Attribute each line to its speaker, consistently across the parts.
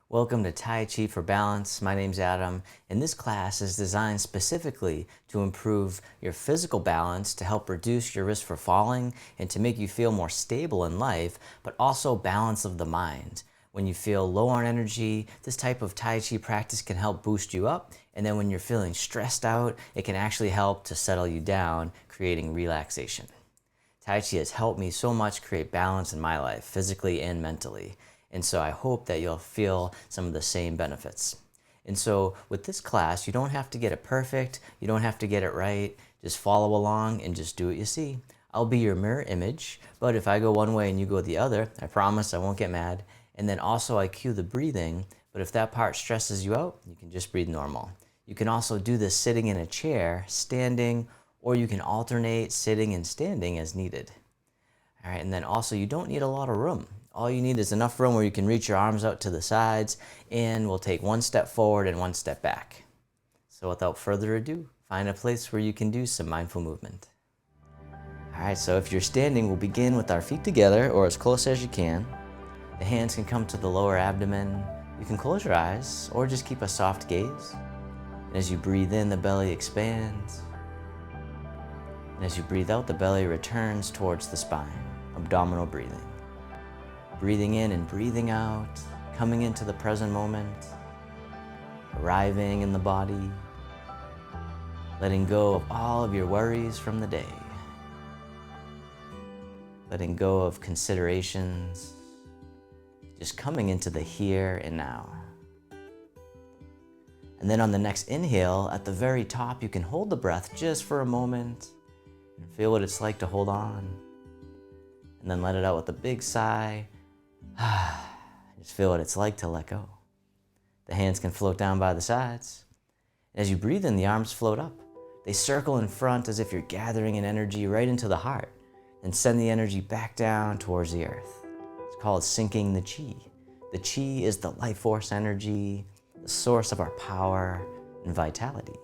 Speaker 1: Welcome to Tai Chi for Balance. My name's Adam, and this class is designed specifically to improve your physical balance, to help reduce your risk for falling, and to make you feel more stable in life, but also balance of the mind. When you feel low on energy, this type of Tai Chi practice can help boost you up, and then when you're feeling stressed out, it can actually help to settle you down, creating relaxation. Tai Chi has helped me so much create balance in my life, physically and mentally. And so I hope that you'll feel some of the same benefits. And so with this class, you don't have to get it perfect. You don't have to get it right. Just follow along and just do what you see. I'll be your mirror image, but if I go one way and you go the other, I promise I won't get mad. And then also I cue the breathing, but if that part stresses you out, you can just breathe normal. You can also do this sitting in a chair, standing, or you can alternate sitting and standing as needed. All right, and then also you don't need a lot of room. All you need is enough room where you can reach your arms out to the sides, and we'll take one step forward and one step back. So without further ado, find a place where you can do some mindful movement. All right, so if you're standing, we'll begin with our feet together or as close as you can. The hands can come to the lower abdomen. You can close your eyes or just keep a soft gaze. And as you breathe in, the belly expands. And as you breathe out, the belly returns towards the spine, abdominal breathing. Breathing in and breathing out, coming into the present moment, arriving in the body, letting go of all of your worries from the day, letting go of considerations, just coming into the here and now. And then on the next inhale, at the very top, you can hold the breath just for a moment and feel what it's like to hold on. And then let it out with a big sigh. Just feel what it's like to let go. The hands can float down by the sides. As you breathe in, the arms float up. They circle in front as if you're gathering an energy right into the heart and send the energy back down towards the earth. It's called sinking the chi. The chi is the life force energy, the source of our power and vitality.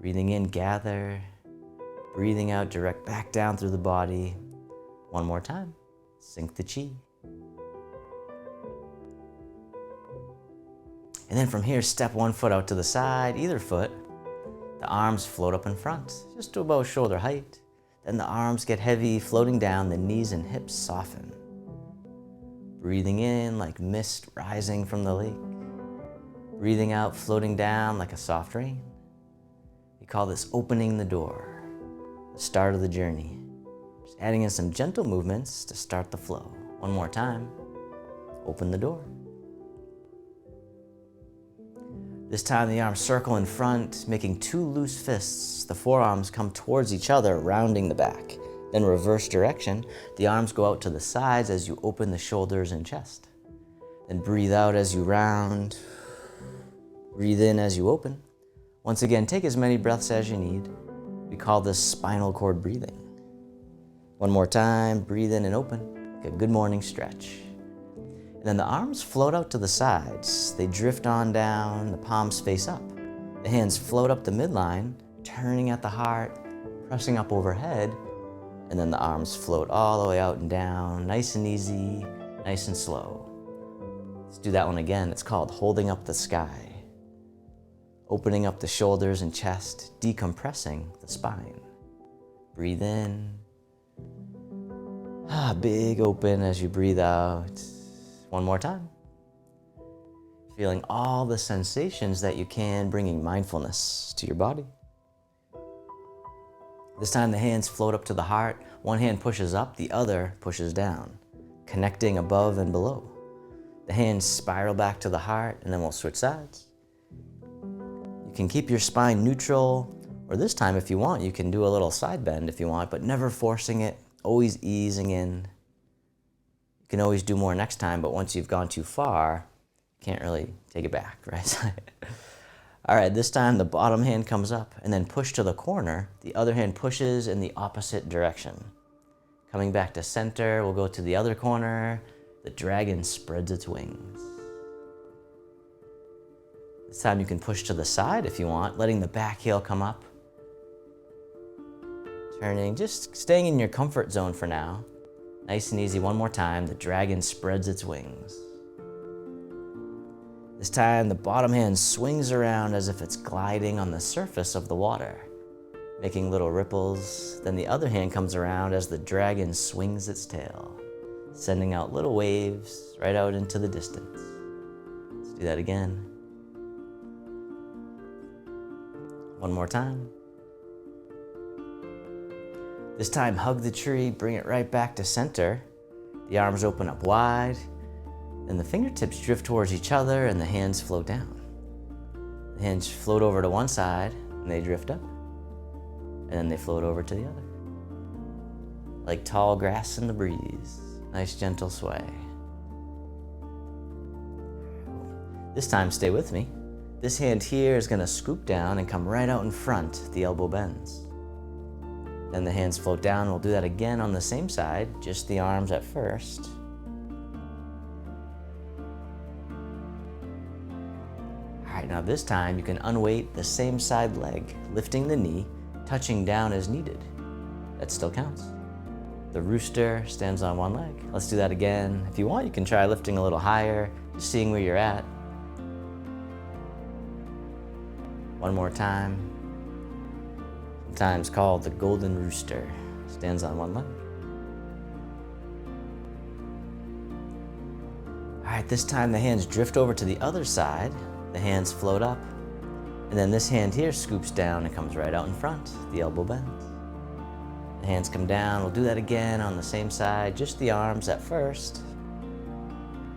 Speaker 1: Breathing in, gather. Breathing out, direct back down through the body. One more time. Sink the chi. And then from here, step one foot out to the side, either foot. The arms float up in front, just to about shoulder height. Then the arms get heavy, floating down, the knees and hips soften. Breathing in like mist rising from the lake. Breathing out, floating down like a soft rain. We call this opening the door, the start of the journey. Just adding in some gentle movements to start the flow. One more time, open the door. This time the arms circle in front, making two loose fists. The forearms come towards each other, rounding the back. Then reverse direction, the arms go out to the sides as you open the shoulders and chest. Then breathe out as you round. Breathe in as you open. Once again, take as many breaths as you need. We call this spinal cord breathing. One more time, breathe in and open, like a good morning stretch. And then the arms float out to the sides. They drift on down, the palms face up. The hands float up the midline, turning at the heart, pressing up overhead, and then the arms float all the way out and down, nice and easy, nice and slow. Let's do that one again. It's called holding up the sky. Opening up the shoulders and chest, decompressing the spine. Breathe in. Big open as you breathe out. One more time. Feeling all the sensations that you can, bringing mindfulness to your body. This time the hands float up to the heart. One hand pushes up, the other pushes down, connecting above and below. The hands spiral back to the heart, and then we'll switch sides. You can keep your spine neutral, or this time if you want, you can do a little side bend if you want, but never forcing it, always easing in. You can always do more next time, but once you've gone too far, you can't really take it back, right? All right, this time the bottom hand comes up and then push to the corner. The other hand pushes in the opposite direction. Coming back to center, we'll go to the other corner. The dragon spreads its wings. This time you can push to the side if you want, letting the back heel come up. Turning, just staying in your comfort zone for now. Nice and easy, one more time. The dragon spreads its wings. This time, the bottom hand swings around as if it's gliding on the surface of the water, making little ripples. Then the other hand comes around as the dragon swings its tail, sending out little waves right out into the distance. Let's do that again. One more time. This time, hug the tree, bring it right back to center. The arms open up wide, and the fingertips drift towards each other and the hands float down. The hands float over to one side and they drift up, and then they float over to the other. Like tall grass in the breeze, nice gentle sway. This time, stay with me. This hand here is gonna scoop down and come right out in front, the elbow bends. Then the hands float down. We'll do that again on the same side, just the arms at first. All right, now this time you can unweight the same side leg, lifting the knee, touching down as needed. That still counts. The rooster stands on one leg. Let's do that again. If you want, you can try lifting a little higher, just seeing where you're at. One more time. Sometimes called the golden rooster. Stands on one leg. All right, this time the hands drift over to the other side. The hands float up. And then this hand here scoops down and comes right out in front. The elbow bends. The hands come down. We'll do that again on the same side, just the arms at first.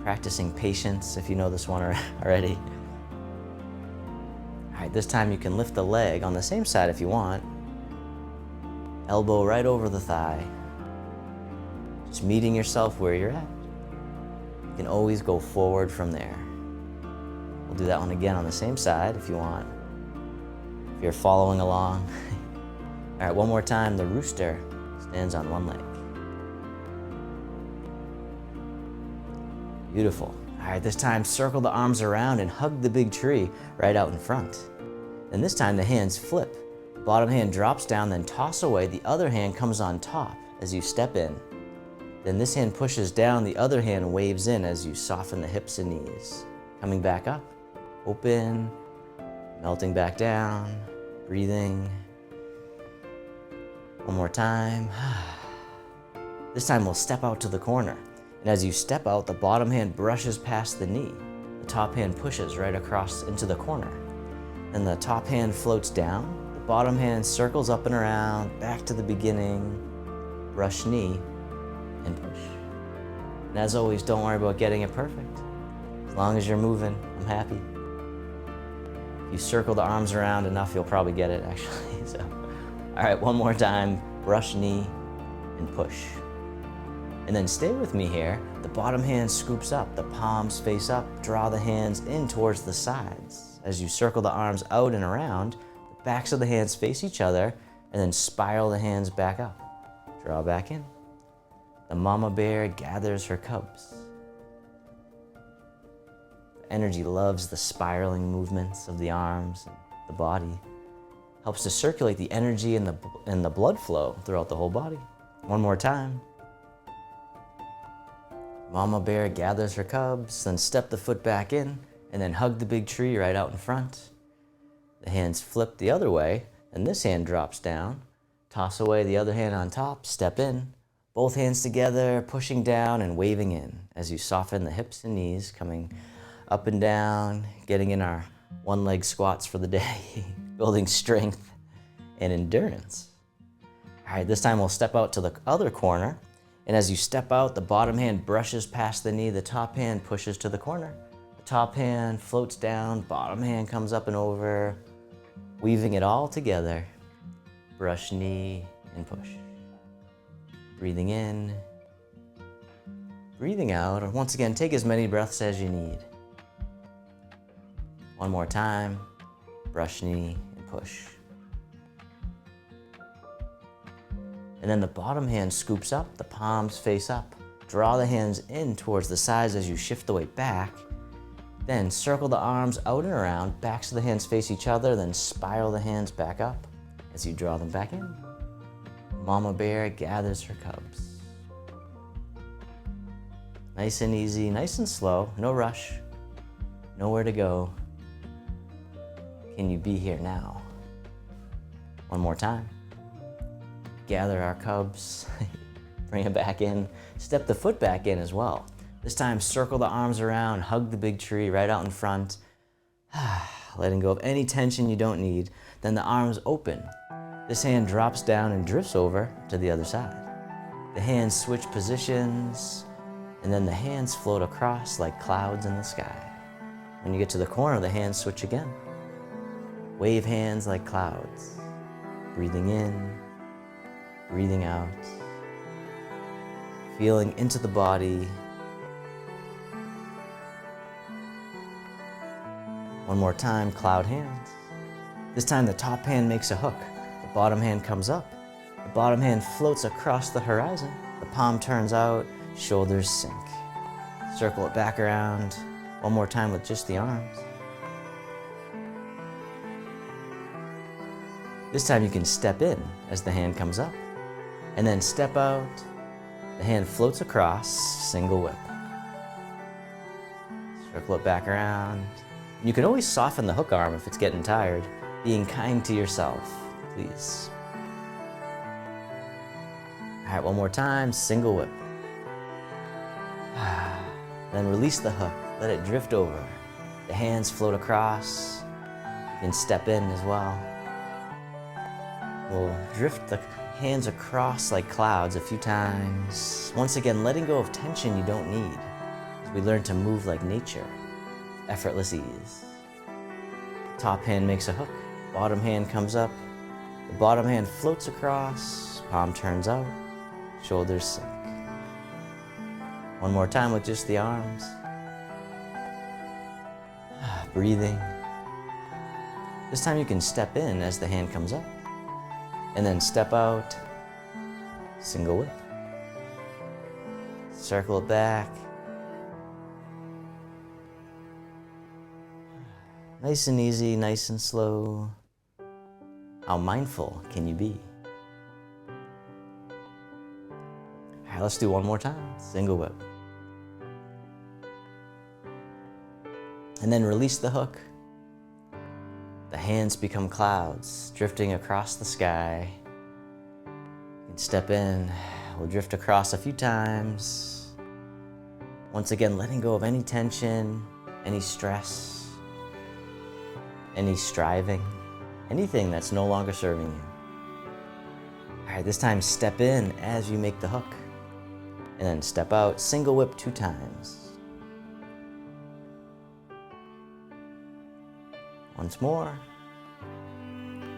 Speaker 1: Practicing patience if you know this one already. All right, this time you can lift the leg on the same side if you want. Elbow right over the thigh. Just meeting yourself where you're at. You can always go forward from there. We'll do that one again on the same side if you want. If you're following along. All right, one more time. The rooster stands on one leg. Beautiful. All right, this time circle the arms around and hug the big tree right out in front. And this time the hands flip. Bottom hand drops down, then toss away. The other hand comes on top as you step in. Then this hand pushes down, the other hand waves in as you soften the hips and knees. Coming back up, open, melting back down, breathing. One more time. This time we'll step out to the corner. And as you step out, the bottom hand brushes past the knee. The top hand pushes right across into the corner. Then the top hand floats down. Bottom hand circles up and around, back to the beginning, brush knee, and push. And as always, don't worry about getting it perfect. As long as you're moving, I'm happy. If you circle the arms around enough, you'll probably get it actually. So, all right, one more time, brush knee and push. And then stay with me here. The bottom hand scoops up, the palms face up, draw the hands in towards the sides. As you circle the arms out and around, backs of the hands face each other, and then spiral the hands back up. Draw back in. The mama bear gathers her cubs. The energy loves the spiraling movements of the arms and the body. Helps to circulate the energy and the blood flow throughout the whole body. One more time. Mama bear gathers her cubs, then step the foot back in, and then hug the big tree right out in front. The hands flip the other way, and this hand drops down. Toss away the other hand on top, step in. Both hands together, pushing down and waving in as you soften the hips and knees, coming up and down, getting in our one-leg squats for the day, building strength and endurance. All right, this time we'll step out to the other corner, and as you step out, the bottom hand brushes past the knee, the top hand pushes to the corner. The top hand floats down, bottom hand comes up and over, weaving it all together. Brush knee and push. Breathing in, breathing out. And once again, take as many breaths as you need. One more time. Brush knee and push. And then the bottom hand scoops up, the palms face up. Draw the hands in towards the sides as you shift the weight back. Then circle the arms out and around, backs of the hands face each other, then spiral the hands back up as you draw them back in. Mama bear gathers her cubs. Nice and easy, nice and slow, no rush. nowhere to go. Can you be here now? One more time. Gather our cubs, bring it back in, step the foot back in as well. This time, circle the arms around, hug the big tree right out in front. Letting go of any tension you don't need. Then the arms open. This hand drops down and drifts over to the other side. The hands switch positions, and then the hands float across like clouds in the sky. When you get to the corner, the hands switch again. Wave hands like clouds. Breathing in, breathing out. Feeling into the body. One more time, cloud hands. This time the top hand makes a hook. The bottom hand comes up. The bottom hand floats across the horizon. The palm turns out, shoulders sink. Circle it back around. One more time with just the arms. This time you can step in as the hand comes up. And then step out. The hand floats across, single whip. Circle it back around. You can always soften the hook arm if it's getting tired. Being kind to yourself, please. All right, one more time, single whip. Then release the hook, let it drift over. The hands float across. You can step in as well. We'll drift the hands across like clouds a few times. Once again, letting go of tension you don't need as we learn to move like nature, effortless ease. Top hand makes a hook, bottom hand comes up, the bottom hand floats across, palm turns out, shoulders sink. One more time with just the arms. Breathing. This time you can step in as the hand comes up, and then step out, single whip. Circle it back. Nice and easy, nice and slow. How mindful can you be? All right, let's do one more time. Single whip. And then release the hook. The hands become clouds, drifting across the sky. You can step in. We'll drift across a few times. Once again, letting go of any tension, any stress, any striving, anything that's no longer serving you. All right, this time step in as you make the hook. And then step out, single whip 2 times. Once more.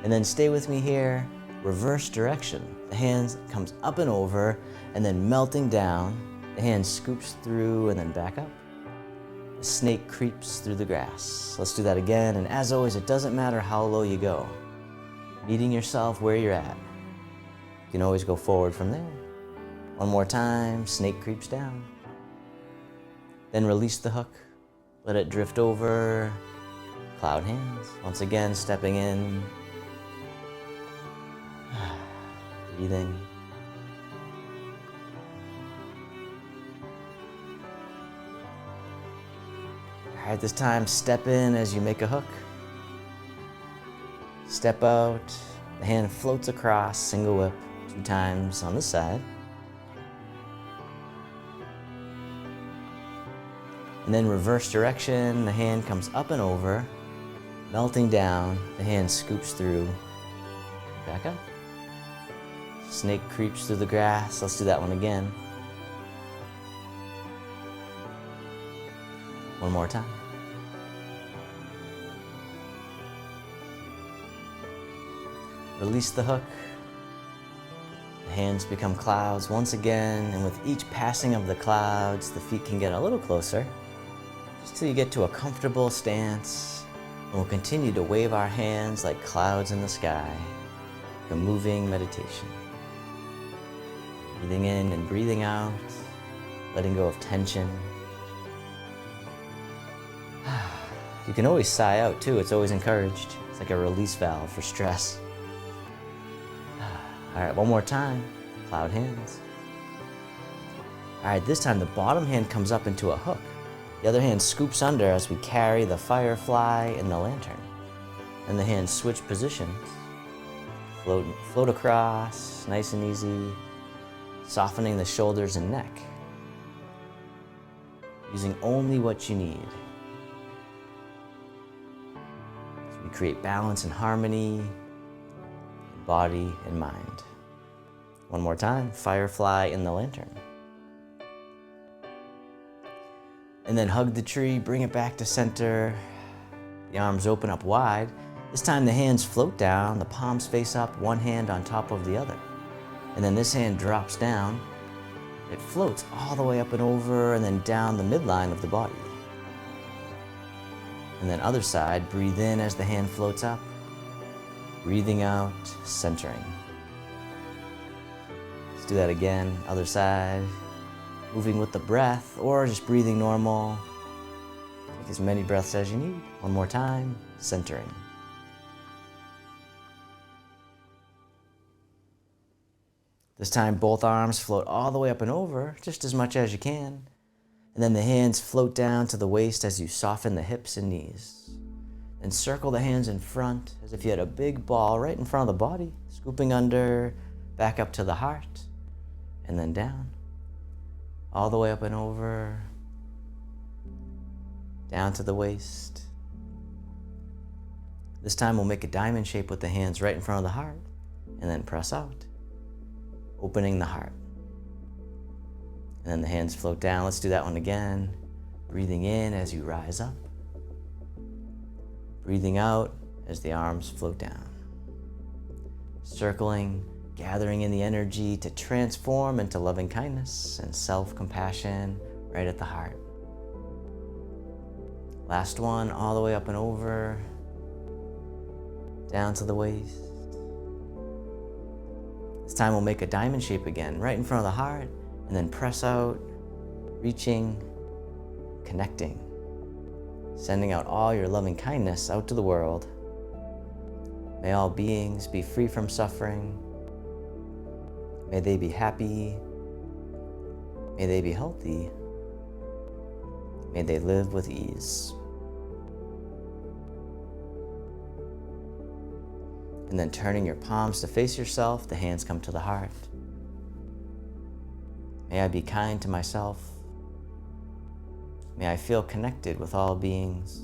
Speaker 1: And then stay with me here, reverse direction. The hands comes up and over, and then melting down. The hand scoops through and then back up. The snake creeps through the grass. Let's do that again, and as always, it doesn't matter how low you go. Meeting yourself where you're at. You can always go forward from there. One more time, snake creeps down. Then release the hook, let it drift over. Cloud hands, once again, stepping in. Breathing. All right, this time, step in as you make a hook. Step out, the hand floats across, single whip 2 times on this side. And then reverse direction, the hand comes up and over, melting down, the hand scoops through, back up. Snake creeps through the grass. Let's do that one again. One more time. Release the hook. The hands become clouds once again, and with each passing of the clouds, the feet can get a little closer, just till you get to a comfortable stance, and we'll continue to wave our hands like clouds in the sky, like a moving meditation. Breathing in and breathing out, letting go of tension. You can always sigh out too, it's always encouraged. It's like a release valve for stress. All right, one more time, cloud hands. All right, this time the bottom hand comes up into a hook. The other hand scoops under as we carry the firefly in the lantern. And the hands switch positions. Float across, nice and easy, softening the shoulders and neck. Using only what you need. So we create balance and harmony in body and mind. One more time, firefly in the lantern. And then hug the tree, bring it back to center. The arms open up wide. This time the hands float down, the palms face up, one hand on top of the other. And then this hand drops down. It floats all the way up and over and then down the midline of the body. And then other side, breathe in as the hand floats up. Breathing out, centering. Let's do that again, other side. Moving with the breath or just breathing normal. Take as many breaths as you need. One more time, centering. This time, both arms float all the way up and over, just as much as you can. And then the hands float down to the waist as you soften the hips and knees. And circle the hands in front as if you had a big ball right in front of the body, scooping under, back up to the heart, and then down. All the way up and over, down to the waist. This time we'll make a diamond shape with the hands right in front of the heart, and then press out. Opening the heart. And then the hands float down. Let's do that one again. Breathing in as you rise up. Breathing out as the arms float down. Circling, gathering in the energy to transform into loving kindness and self-compassion right at the heart. Last one, all the way up and over, down to the waist. This time we'll make a diamond shape again, right in front of the heart, and then press out, reaching, connecting, sending out all your loving kindness out to the world. May all beings be free from suffering. May they be happy. May they be healthy. May they live with ease. And then turning your palms to face yourself, the hands come to the heart. May I be kind to myself. May I feel connected with all beings.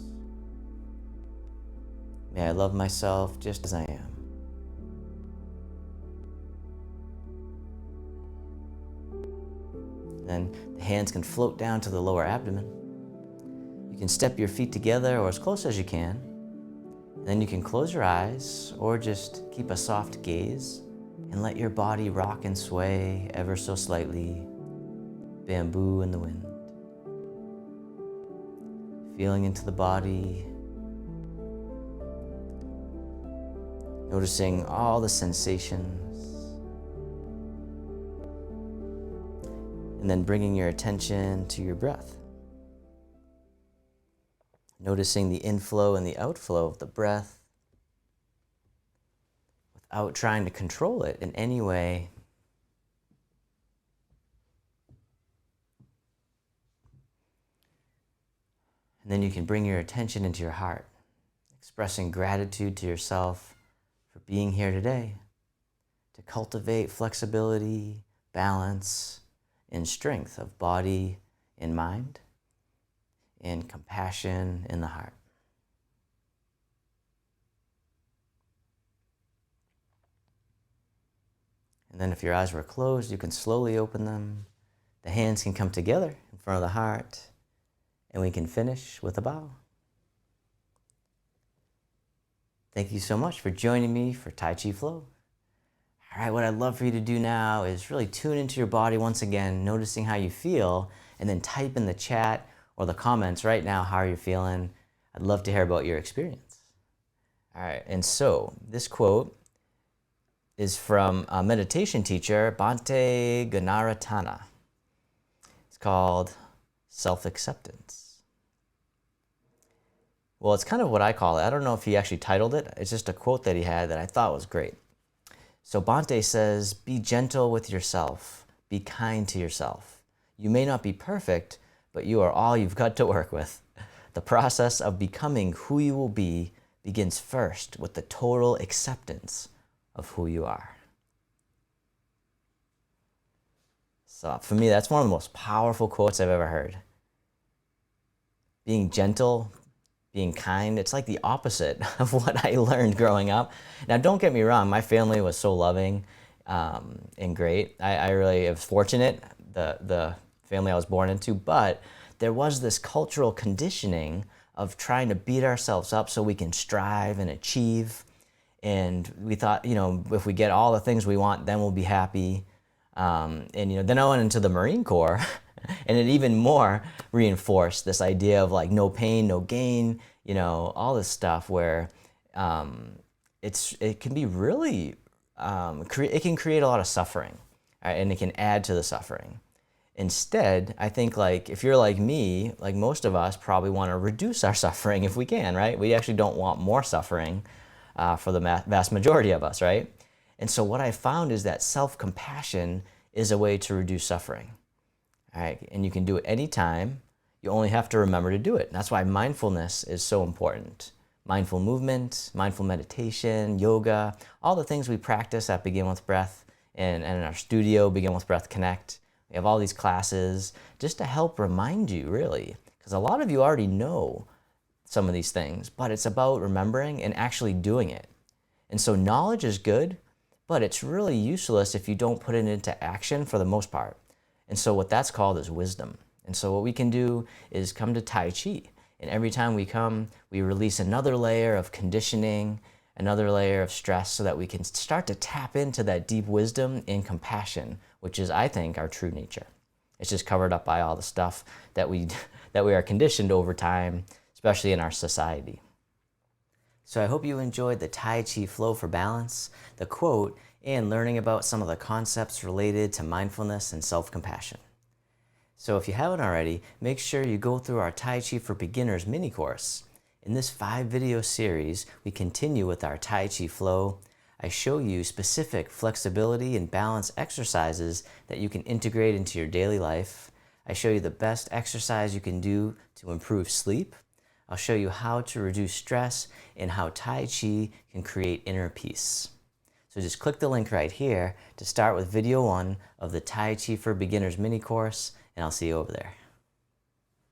Speaker 1: May I love myself just as I am. Then the hands can float down to the lower abdomen. You can step your feet together or as close as you can. Then you can close your eyes or just keep a soft gaze and let your body rock and sway ever so slightly, bamboo in the wind. Feeling into the body, noticing all the sensations, and then bringing your attention to your breath. Noticing the inflow and the outflow of the breath without trying to control it in any way. And then you can bring your attention into your heart, expressing gratitude to yourself for being here today, to cultivate flexibility, balance, and strength of body and mind, and compassion in the heart. And then if your eyes were closed, you can slowly open them. The hands can come together in front of the heart, and we can finish with a bow. Thank you so much for joining me for Tai Chi Flow. All right, what I'd love for you to do now is really tune into your body once again, noticing how you feel, and then type in the chat or the comments right now how you're feeling. I'd love to hear about your experience. All right, and so this quote is from a meditation teacher, Bhante Gunaratana. It's called Self-Acceptance. Well, it's kind of what I call it. I don't know if he actually titled it. It's just a quote that he had that I thought was great. So Bhante says, "Be gentle with yourself. Be kind to yourself. You may not be perfect, but you are all you've got to work with. The process of becoming who you will be begins first with the total acceptance of who you are. So for me, that's one of the most powerful quotes I've ever heard. Being gentle, being kind, it's like the opposite of what I learned growing up. Now, don't get me wrong, my family was so loving and great. I really was fortunate, the family I was born into, but there was this cultural conditioning of trying to beat ourselves up so we can strive and achieve. And we thought, if we get all the things we want, then we'll be happy. Then I went into the Marine Corps and it even more reinforced this idea of like no pain, no gain, all this stuff where it can be really, it can create a lot of suffering, right? And it can add to the suffering. Instead, I think like if you're like me, like most of us probably want to reduce our suffering if we can, right? We actually don't want more suffering for the vast majority of us, right? And so what I found is that self-compassion is a way to reduce suffering, all right? And you can do it anytime. You only have to remember to do it. And that's why mindfulness is so important. Mindful movement, mindful meditation, yoga, all the things we practice at Begin With Breath and in our studio, Begin With Breath Connect. We have all these classes just to help remind you, really, because a lot of you already know some of these things, but it's about remembering and actually doing it. And so knowledge is good, but it's really useless if you don't put it into action for the most part. And so what that's called is wisdom. And so what we can do is come to Tai Chi. And every time we come, we release another layer of conditioning, another layer of stress so that we can start to tap into that deep wisdom and compassion, which is, I think, our true nature. It's just covered up by all the stuff that we are conditioned over time, especially in our society. So I hope you enjoyed the Tai Chi Flow for balance, the quote, and learning about some of the concepts related to mindfulness and self-compassion. So if you haven't already, make sure you go through our Tai Chi for Beginners mini course. In this 5-video series, we continue with our Tai Chi Flow. I show you specific flexibility and balance exercises that you can integrate into your daily life. I show you the best exercise you can do to improve sleep. I'll show you how to reduce stress and how Tai Chi can create inner peace. So just click the link right here to start with video 1 of the Tai Chi for Beginners mini course, and I'll see you over there.